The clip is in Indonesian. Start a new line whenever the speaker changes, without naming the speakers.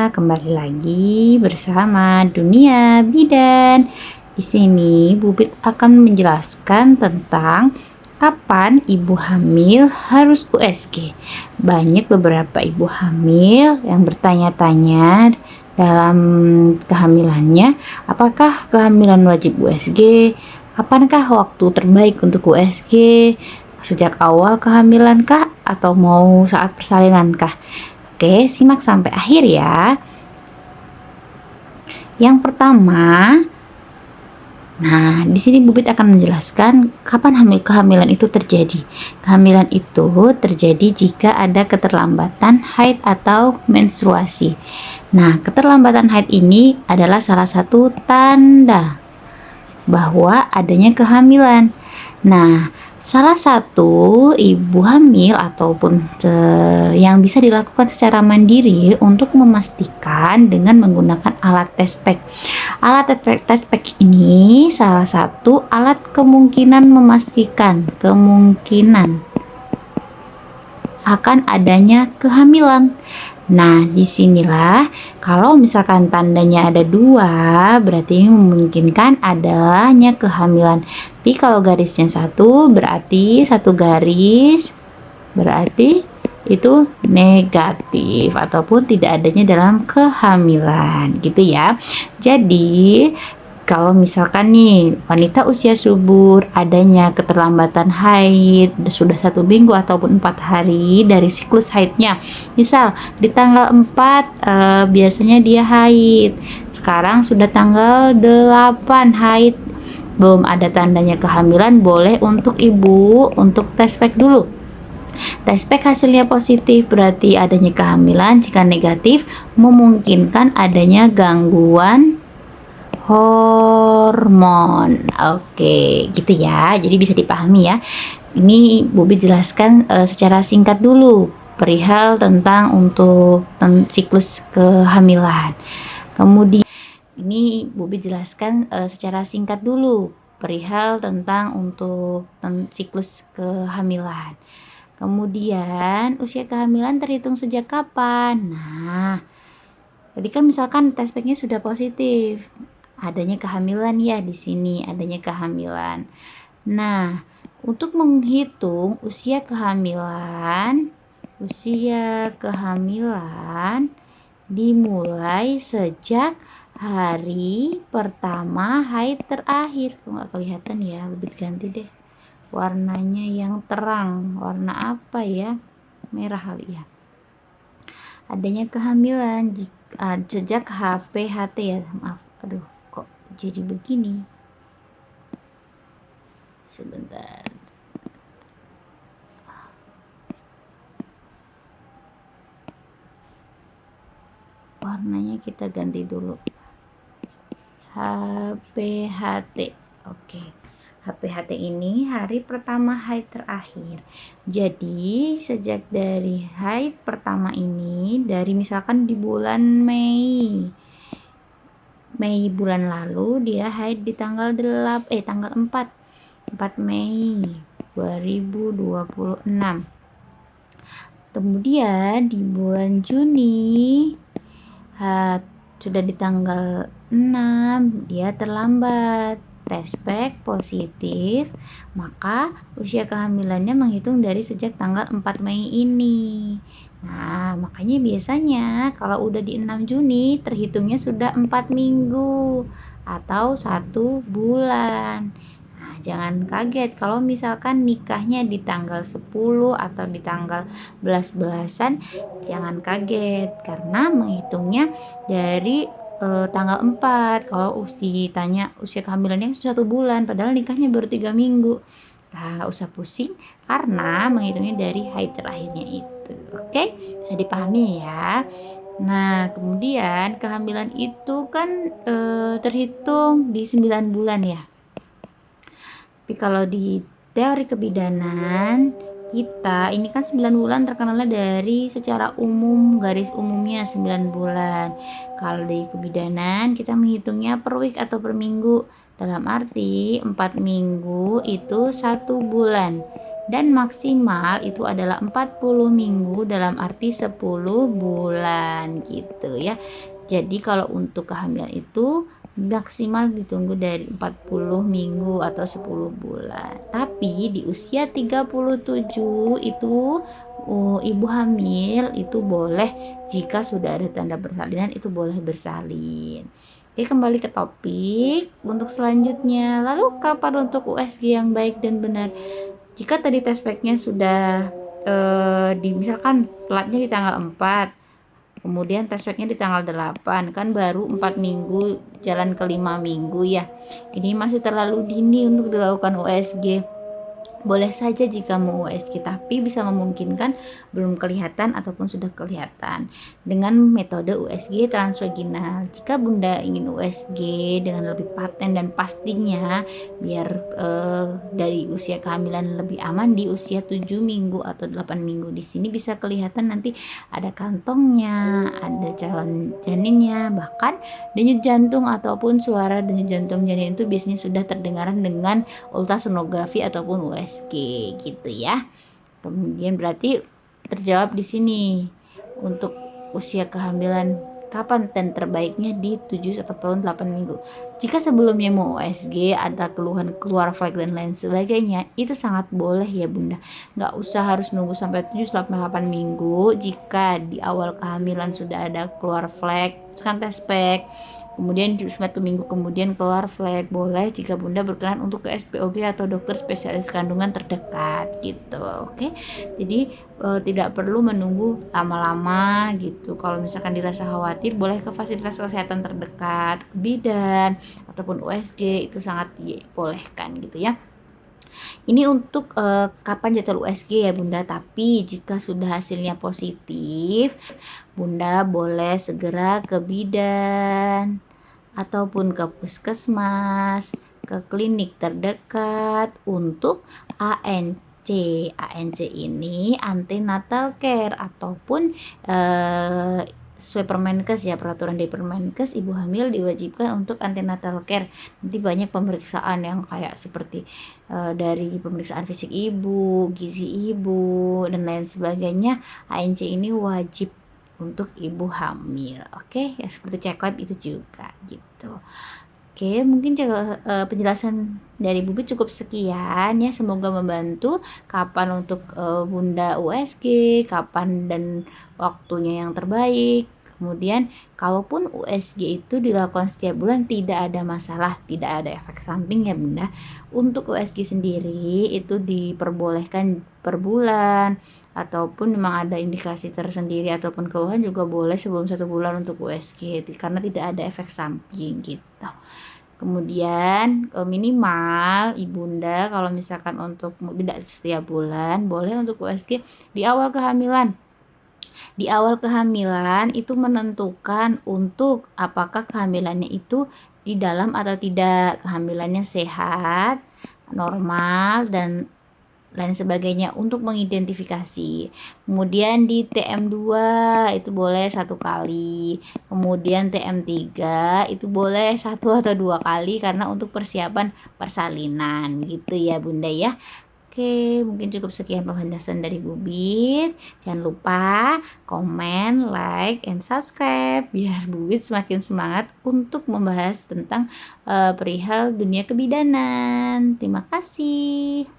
kembali lagi bersama Dunia Bidan. Di sini Bubit akan menjelaskan tentang kapan ibu hamil harus USG. Banyak beberapa ibu hamil yang bertanya-tanya dalam kehamilannya, apakah kehamilan wajib USG? Kapankah waktu terbaik untuk USG? Sejak awal kehamilan kah atau mau saat persalinan kah? Oke, simak sampai akhir ya. Yang pertama, di sini Bubit akan menjelaskan kapan kehamilan itu terjadi. Kehamilan itu terjadi jika ada keterlambatan haid atau menstruasi. Keterlambatan haid ini adalah salah satu tanda bahwa adanya kehamilan. Salah satu ibu hamil ataupun yang bisa dilakukan secara mandiri untuk memastikan dengan menggunakan alat test pack. Alat test pack ini salah satu alat kemungkinan memastikan kemungkinan akan adanya kehamilan. Disinilah kalau misalkan tandanya ada 2, berarti memungkinkan adanya kehamilan. Tapi kalau garisnya 1, berarti 1 garis, berarti itu negatif ataupun tidak adanya dalam kehamilan, gitu ya. Jadi kalau misalkan nih wanita usia subur adanya keterlambatan haid sudah 1 minggu ataupun 4 hari dari siklus haidnya, misal di tanggal 4 biasanya dia haid, sekarang sudah tanggal 8 haid, belum ada tandanya kehamilan, boleh untuk ibu untuk tes pack dulu. Tes pack hasilnya positif berarti adanya kehamilan, jika negatif memungkinkan adanya gangguan hormon. Oke, gitu ya. Jadi bisa dipahami ya. Ini Bubit jelaskan secara singkat dulu perihal tentang untuk siklus kehamilan. Kemudian ini Bubit jelaskan secara singkat dulu perihal tentang untuk siklus kehamilan. Kemudian usia kehamilan terhitung sejak kapan? Tadi kan misalkan tes packnya sudah positif, adanya kehamilan ya, di sini adanya kehamilan. Untuk menghitung usia kehamilan dimulai sejak hari pertama haid terakhir. Kok nggak kelihatan ya, lebih ganti deh warnanya yang terang. Warna apa ya? Merah kali ya. Adanya kehamilan sejak HPHT ya, maaf, aduh kok jadi begini, sebentar. Warnanya kita ganti dulu, HPHT. Oke, HPHT ini hari pertama haid terakhir. Jadi sejak dari haid pertama ini, dari misalkan di bulan Mei bulan lalu dia haid di tanggal 4 Mei 2026. Kemudian di bulan Juni sudah di tanggal 6 dia terlambat, tes pack positif, maka usia kehamilannya menghitung dari sejak tanggal 4 Mei ini. Makanya biasanya kalau udah di 6 Juni terhitungnya sudah 4 minggu atau 1 bulan. Jangan kaget kalau misalkan nikahnya di tanggal 10 atau di tanggal 11-belasan, jangan kaget karena menghitungnya dari tanggal 4. Kalau ditanya usia kehamilannya 1 bulan, padahal nikahnya baru 3 minggu. Usah pusing karena menghitungnya dari haid terakhirnya itu. Oke, bisa dipahami ya. Kemudian kehamilan itu kan terhitung di 9 bulan ya. Tapi kalau di teori kebidanan kita ini kan 9 bulan terkenalnya dari secara umum, garis umumnya 9 bulan. Kalau di kebidanan kita menghitungnya per week atau per minggu, dalam arti 4 minggu itu 1 bulan. dan maksimal itu adalah 40 minggu dalam arti 10 bulan gitu ya. Jadi kalau untuk kehamilan itu maksimal ditunggu dari 40 minggu atau 10 bulan. Tapi di usia 37 itu ibu hamil itu boleh, jika sudah ada tanda persalinan itu boleh bersalin. Oke, kembali ke topik untuk selanjutnya. Lalu kapan untuk USG yang baik dan benar? Jika tadi test pack-nya sudah misalkan telatnya di tanggal 4, kemudian test pack-nya di tanggal 8, kan baru 4 minggu jalan ke 5 minggu ya. Ini masih terlalu dini untuk dilakukan USG. Boleh saja jika mau USG, tapi bisa memungkinkan belum kelihatan ataupun sudah kelihatan dengan metode USG transvaginal. Jika Bunda ingin USG dengan lebih paten dan pastinya, biar dari usia kehamilan lebih aman, di usia 7 minggu atau 8 minggu di sini bisa kelihatan nanti ada kantongnya, ada calon janinnya, bahkan denyut jantung ataupun suara denyut jantung janin itu biasanya sudah terdengaran dengan ultrasonografi ataupun USG gitu ya. Kemudian berarti terjawab di sini untuk usia kehamilan kapan dan terbaiknya di 7 ataupun 8 minggu. Jika sebelumnya mau USG ada keluhan keluar flek dan lain sebagainya, itu sangat boleh ya Bunda. Nggak usah harus nunggu sampai 7-8 minggu. Jika di awal kehamilan sudah ada keluar flek, misalkan test pack, kemudian 1 minggu kemudian keluar flek, boleh jika Bunda berkenan untuk ke SPOG atau dokter spesialis kandungan terdekat gitu. Oke. Jadi tidak perlu menunggu lama-lama gitu. Kalau misalkan dirasa khawatir, boleh ke fasilitas kesehatan terdekat, ke bidan ataupun USG, itu sangat dibolehkan gitu ya. Ini untuk kapan jadwal USG ya Bunda, tapi jika sudah hasilnya positif, Bunda boleh segera ke bidan ataupun ke puskesmas, ke klinik terdekat untuk ANC. ANC ini antenatal care ataupun sesuai Permenkes ya, peraturan dari Permenkes, ibu hamil diwajibkan untuk antenatal care. Nanti banyak pemeriksaan yang kayak seperti dari pemeriksaan fisik ibu, gizi ibu, dan lain sebagainya. ANC ini wajib untuk ibu hamil. Oke, ya seperti cek lab itu juga gitu. Oke, mungkin penjelasan dari Bubi cukup sekian ya. Semoga membantu kapan untuk Bunda USG, kapan dan waktunya yang terbaik. Kemudian kalaupun USG itu dilakukan setiap bulan tidak ada masalah, tidak ada efek samping ya Bunda. Untuk USG sendiri itu diperbolehkan per bulan, ataupun memang ada indikasi tersendiri ataupun keluhan juga boleh sebelum 1 bulan untuk USG karena tidak ada efek samping gitu. Kemudian minimal ibunda kalau misalkan untuk tidak setiap bulan, boleh untuk USG di awal kehamilan. Di awal kehamilan itu menentukan untuk apakah kehamilannya itu di dalam atau tidak, kehamilannya sehat, normal, dan lain sebagainya untuk mengidentifikasi. Kemudian di TM2 itu boleh 1 kali, kemudian TM3 itu boleh 1 atau 2 kali karena untuk persiapan persalinan gitu ya Bunda ya. Oke, mungkin cukup sekian pembahasan dari Bubit. Jangan lupa komen, like, and subscribe biar Bubit semakin semangat untuk membahas tentang perihal dunia kebidanan. Terima kasih.